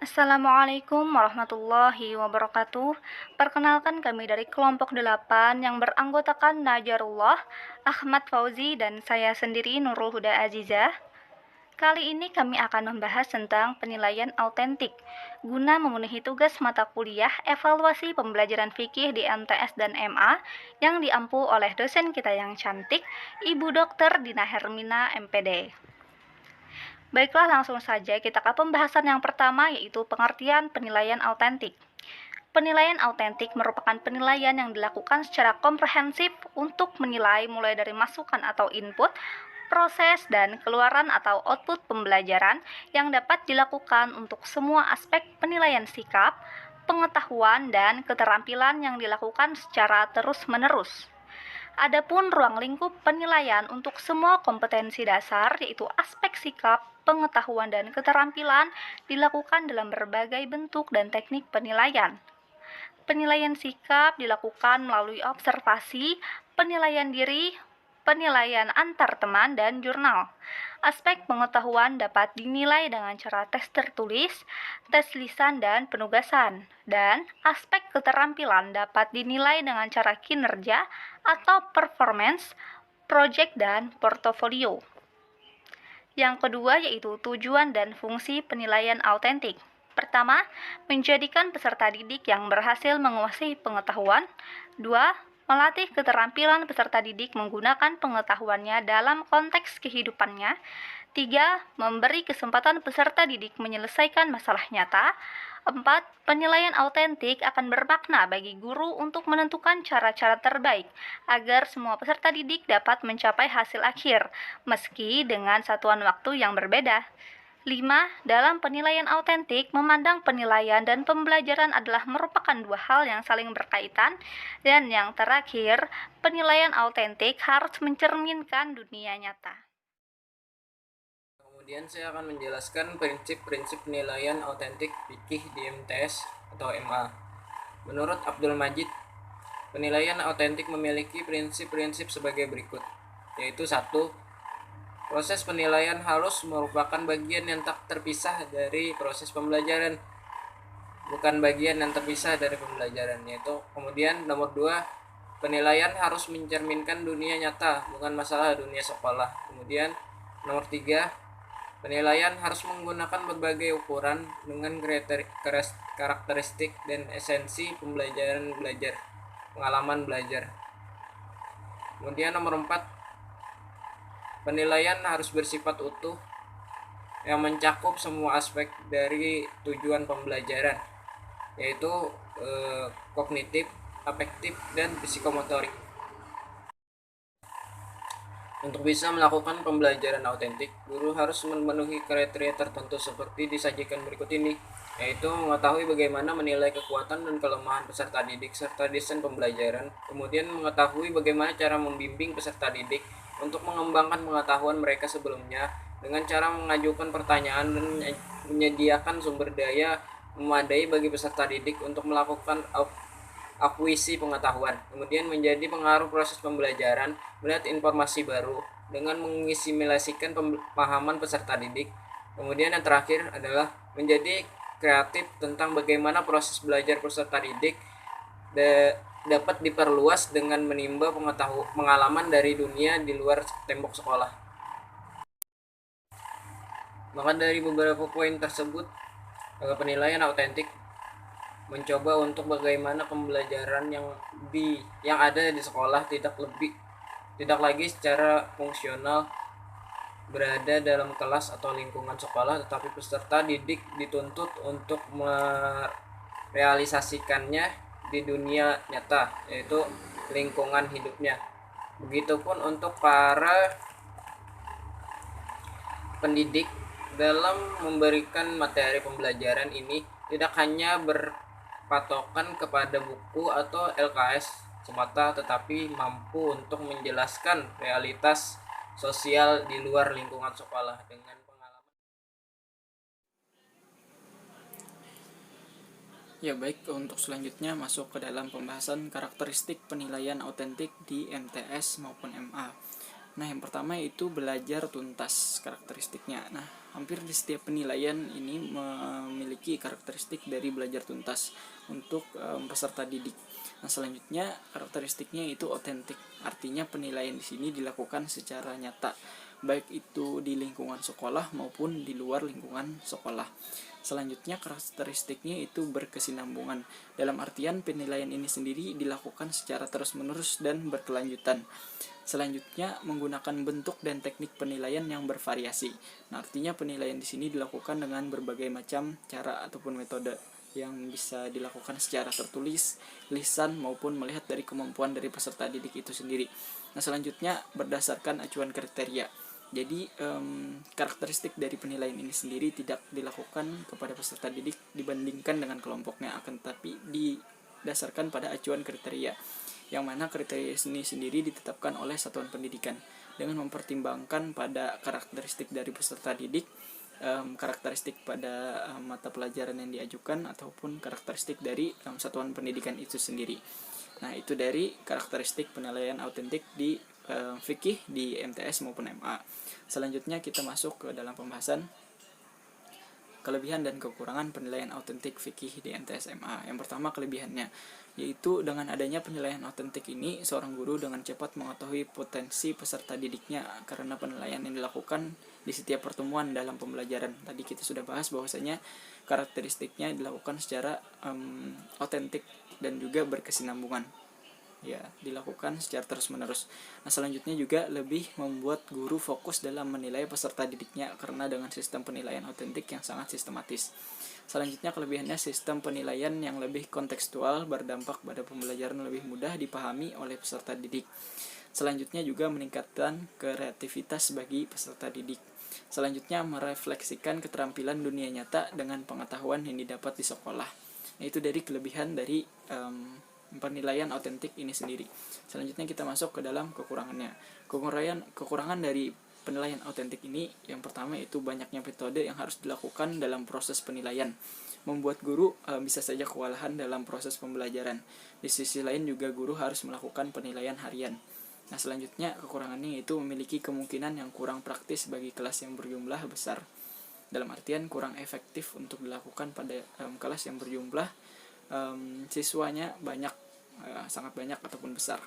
Assalamualaikum warahmatullahi wabarakatuh. Perkenalkan kami dari kelompok 8 yang beranggotakan Najarullah, Ahmad Fauzi, dan saya sendiri Nurul Huda Azizah. Kali ini kami akan membahas tentang penilaian autentik guna memenuhi tugas mata kuliah evaluasi pembelajaran fikih di MTS dan MA yang diampu oleh dosen kita yang cantik, Ibu Dr. Dina Hermina MPD. Baiklah, langsung saja kita ke pembahasan yang pertama, yaitu pengertian penilaian autentik. Penilaian autentik merupakan penilaian yang dilakukan secara komprehensif untuk menilai mulai dari masukan atau input, proses, dan keluaran atau output pembelajaran yang dapat dilakukan untuk semua aspek penilaian sikap, pengetahuan, dan keterampilan yang dilakukan secara terus-menerus. Adapun ruang lingkup penilaian untuk semua kompetensi dasar, yaitu aspek sikap, pengetahuan, dan keterampilan, dilakukan dalam berbagai bentuk dan teknik penilaian. Penilaian sikap dilakukan melalui observasi, penilaian diri, penilaian antar teman, dan jurnal. Aspek pengetahuan dapat dinilai dengan cara tes tertulis, tes lisan, dan penugasan. Dan aspek keterampilan dapat dinilai dengan cara kinerja atau performance, project, dan portofolio. Yang kedua yaitu tujuan dan fungsi penilaian autentik. Pertama, menjadikan peserta didik yang berhasil menguasai pengetahuan. Dua, melatih keterampilan peserta didik menggunakan pengetahuannya dalam konteks kehidupannya. Tiga, memberi kesempatan peserta didik menyelesaikan masalah nyata. Empat, penilaian autentik akan bermakna bagi guru untuk menentukan cara-cara terbaik agar semua peserta didik dapat mencapai hasil akhir, meski dengan satuan waktu yang berbeda. 5. Dalam penilaian autentik, memandang penilaian dan pembelajaran adalah merupakan dua hal yang saling berkaitan. Dan yang terakhir, penilaian autentik harus mencerminkan dunia nyata. Kemudian saya akan menjelaskan prinsip-prinsip penilaian autentik fikih di MTS atau MA. Menurut Abdul Majid, penilaian autentik memiliki prinsip-prinsip sebagai berikut, yaitu 1. Proses penilaian harus merupakan bagian yang tak terpisah dari proses pembelajaran, bukan bagian yang terpisah dari pembelajaran. Yaitu kemudian nomor 2, penilaian harus mencerminkan dunia nyata, bukan masalah dunia sekolah. Kemudian nomor 3, penilaian harus menggunakan berbagai ukuran dengan karakteristik dan esensi pengalaman belajar. Kemudian nomor 4, penilaian harus bersifat utuh yang mencakup semua aspek dari tujuan pembelajaran, yaitu kognitif, afektif, dan psikomotorik. Untuk bisa melakukan pembelajaran autentik, guru harus memenuhi kriteria tertentu seperti disajikan berikut ini, yaitu mengetahui bagaimana menilai kekuatan dan kelemahan peserta didik serta desain pembelajaran, kemudian mengetahui bagaimana cara membimbing peserta didik untuk mengembangkan pengetahuan mereka sebelumnya dengan cara mengajukan pertanyaan dan menyediakan sumber daya memadai bagi peserta didik untuk melakukan akuisisi pengetahuan. Kemudian menjadi pengaruh proses pembelajaran, melihat informasi baru dengan mengasimilasikan pemahaman peserta didik. Kemudian yang terakhir adalah menjadi kreatif tentang bagaimana proses belajar peserta didik dapat diperluas dengan menimba pengalaman dari dunia di luar tembok sekolah. Maka dari beberapa poin tersebut, penilaian autentik mencoba untuk bagaimana pembelajaran yang ada di sekolah tidak lagi secara fungsional berada dalam kelas atau lingkungan sekolah, tetapi peserta didik dituntut untuk merealisasikannya di dunia nyata, yaitu lingkungan hidupnya. Begitupun untuk para pendidik dalam memberikan materi pembelajaran ini tidak hanya berpatokan kepada buku atau LKS semata, tetapi mampu untuk menjelaskan realitas sosial di luar lingkungan sekolah dengan pengalaman. Ya baik, untuk selanjutnya masuk ke dalam pembahasan karakteristik penilaian autentik di MTS maupun MA. Nah, yang pertama itu belajar tuntas karakteristiknya. Nah, hampir di setiap penilaian ini memiliki memiliki karakteristik dari belajar tuntas untuk peserta didik. Nah, selanjutnya karakteristiknya itu otentik. Artinya penilaian di sini dilakukan secara nyata, baik itu di lingkungan sekolah maupun di luar lingkungan sekolah. Selanjutnya karakteristiknya itu berkesinambungan. Dalam artian penilaian ini sendiri dilakukan secara terus-menerus dan berkelanjutan. Selanjutnya menggunakan bentuk dan teknik penilaian yang bervariasi. Nah, artinya penilaian di sini dilakukan dengan berbagai macam cara ataupun metode yang bisa dilakukan secara tertulis, lisan maupun melihat dari kemampuan dari peserta didik itu sendiri. Nah, selanjutnya berdasarkan acuan kriteria. Jadi karakteristik dari penilaian ini sendiri tidak dilakukan kepada peserta didik dibandingkan dengan kelompoknya, akan tetapi didasarkan pada acuan kriteria, yang mana kriteria ini sendiri ditetapkan oleh satuan pendidikan dengan mempertimbangkan pada karakteristik dari peserta didik, karakteristik pada mata pelajaran yang diajukan, ataupun karakteristik dari satuan pendidikan itu sendiri. Nah, itu dari karakteristik penilaian autentik di fikih di MTS maupun MA. Selanjutnya kita masuk ke dalam pembahasan kelebihan dan kekurangan penilaian autentik fikih di MTS MA. Yang pertama kelebihannya, yaitu dengan adanya penilaian autentik ini, seorang guru dengan cepat mengetahui potensi peserta didiknya karena penilaian yang dilakukan di setiap pertemuan dalam pembelajaran. Tadi kita sudah bahas bahwasanya karakteristiknya dilakukan secara autentik dan juga berkesinambungan, ya, dilakukan secara terus-menerus. Nah, selanjutnya juga lebih membuat guru fokus dalam menilai peserta didiknya karena dengan sistem penilaian autentik yang sangat sistematis. Selanjutnya kelebihannya, sistem penilaian yang lebih kontekstual berdampak pada pembelajaran lebih mudah dipahami oleh peserta didik. Selanjutnya juga meningkatkan kreativitas bagi peserta didik. Selanjutnya merefleksikan keterampilan dunia nyata dengan pengetahuan yang didapat di sekolah. Nah, itu dari kelebihan dari penilaian autentik ini sendiri. Selanjutnya kita masuk ke dalam kekurangannya. Kekurangan dari penilaian autentik ini, yang pertama itu banyaknya metode yang harus dilakukan dalam proses penilaian, membuat guru bisa saja kewalahan dalam proses pembelajaran. Di sisi lain juga guru harus melakukan penilaian harian. Nah, selanjutnya kekurangannya itu memiliki kemungkinan yang kurang praktis bagi kelas yang berjumlah besar. Dalam artian kurang efektif untuk dilakukan pada kelas yang berjumlah siswanya banyak, sangat banyak ataupun besar.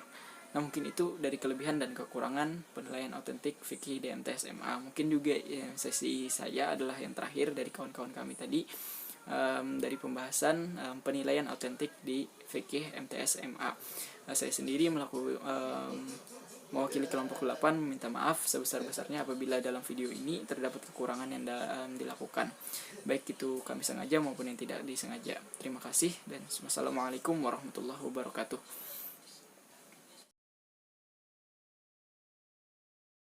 Nah, mungkin itu dari kelebihan dan kekurangan penilaian autentik fikih di MTS MA. Mungkin juga sesi saya adalah yang terakhir dari kawan-kawan kami tadi, dari pembahasan penilaian autentik di fikih MTS MA. Saya sendiri mewakili kelompok 8 meminta maaf sebesar-besarnya apabila dalam video ini terdapat kekurangan yang dilakukan, baik itu kami sengaja maupun yang tidak disengaja. Terima kasih dan wassalamualaikum warahmatullahi wabarakatuh.